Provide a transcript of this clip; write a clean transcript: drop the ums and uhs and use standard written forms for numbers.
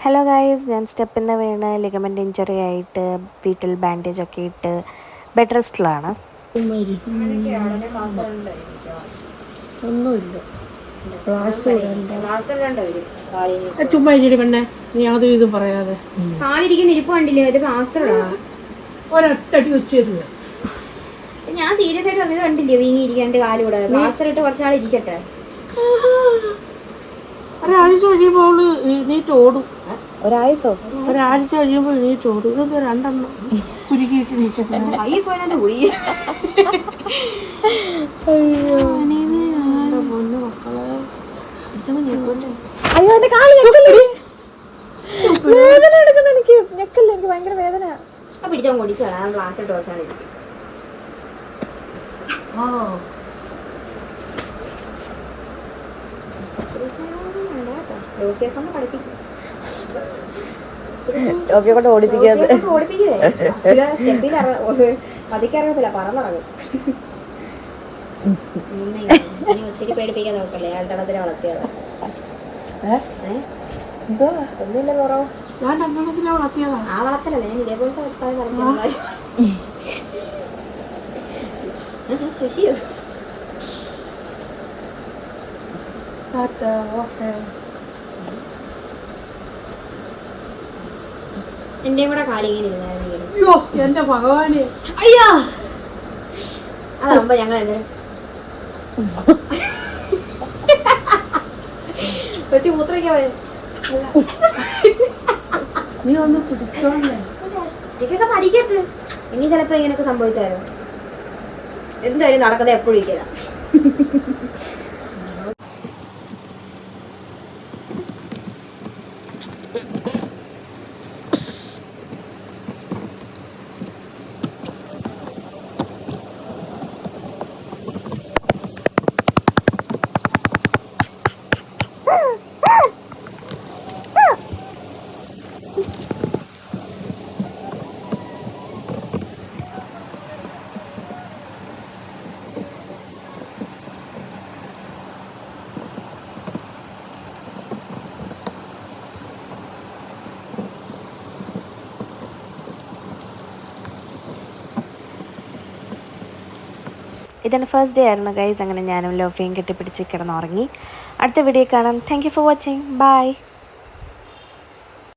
Hello guys, ഞാൻ സ്റ്റെപ്പിൽ നിന്ന് വീണ് ലിഗമെൻ്റ് ഇഞ്ചറി ആയിട്ട് വീട്ടിൽ ബാൻഡേജൊക്കെ ഇട്ട് ബെഡ് റെസ്റ്റിലാണ്. ഒന്നുമില്ല, ചുമ്മാ ഇരി പെണ്ണെ, നീ യാതൊരു ഇതും പറയാതെ. കാലിരിക്കുന്ന ഇരിപ്പ് കണ്ടില്ലേ? ഇത് പ്ലാസ്റ്ററാണ്. ഒരൊറ്റടി വെച്ച് തരുക. ഞാൻ സീരിയസ് ആയിട്ട് പറഞ്ഞത് കണ്ടില്ലേ? വീങ്ങിയിരിക്കാണ്ട് കാലൂടെ പ്ലാസ്റ്റർ ഇട്ട് കുറച്ചാൾ ഇരിക്കട്ടെ. ഒരാഴ്ച കഴിയുമ്പോൾ നീറ്റ് ഓടും. ഒരാഴ്ച കഴിയുമ്പോൾ നീറ്റ് ഓടും. ഇതൊക്കെ രണ്ടെണ്ണം കുരുക്കിയിട്ട് നിൽക്കുന്നത്. പൊന്നു മക്കളെ, അയ്യോ എന്റെ കാല് വേദന എടുക്കുന്ന എനിക്ക് ഞെക്കല്ല, എനിക്ക് ഭയങ്കര വേദന. പിടിച്ചോ കൊടിച്ചാണ് പ്ലാസ്റ്റർ ഇട്ട് കുറച്ചാൾ ഇരിക്കും. പതിക്കറിയത്തില്ല, പറന്നിറങ്ങും. ഒത്തിരി പേടിപ്പിക്കാൻ നോക്കല്ലേ, രണ്ടെണ്ണത്തിന് വളർത്തിയത്. ഒന്നുമില്ല കുറവ്. ഞാൻ രണ്ടെണ്ണത്തിനെ വളർത്തിയതാ. ആ വളർത്തലല്ല, ഞാൻ ഇതേപോലത്തെ ശശിയോ എന്റെയും കൂടെ കാലിങ്ങനെ ഇരുന്നായിരുന്നു. എന്റെ ഭഗവാനെ, അയ്യോ അതാവുമ്പോ ഞങ്ങൾ പറ്റി മൂത്രയ്ക്കാ നീ ഒന്ന് പിടിച്ചോണ്ടേ ഒറ്റയ്ക്കൊക്കെ പഠിക്കട്ടെ. ഇനി ചിലപ്പോ ഇങ്ങനെയൊക്കെ സംഭവിച്ചാലോ. എന്തായാലും നടക്കുന്നത് എപ്പോഴും ഇരിക്കല. ഇതാണ് ഫസ്റ്റ് ഡേ ആയിരുന്നു ഗൈസ്. അങ്ങനെ ഞാനും ലോഫിയും കെട്ടിപ്പിടിച്ച് കിടന്നുറങ്ങി. അടുത്ത വീഡിയോ കാണാം. Thank you for watching. By.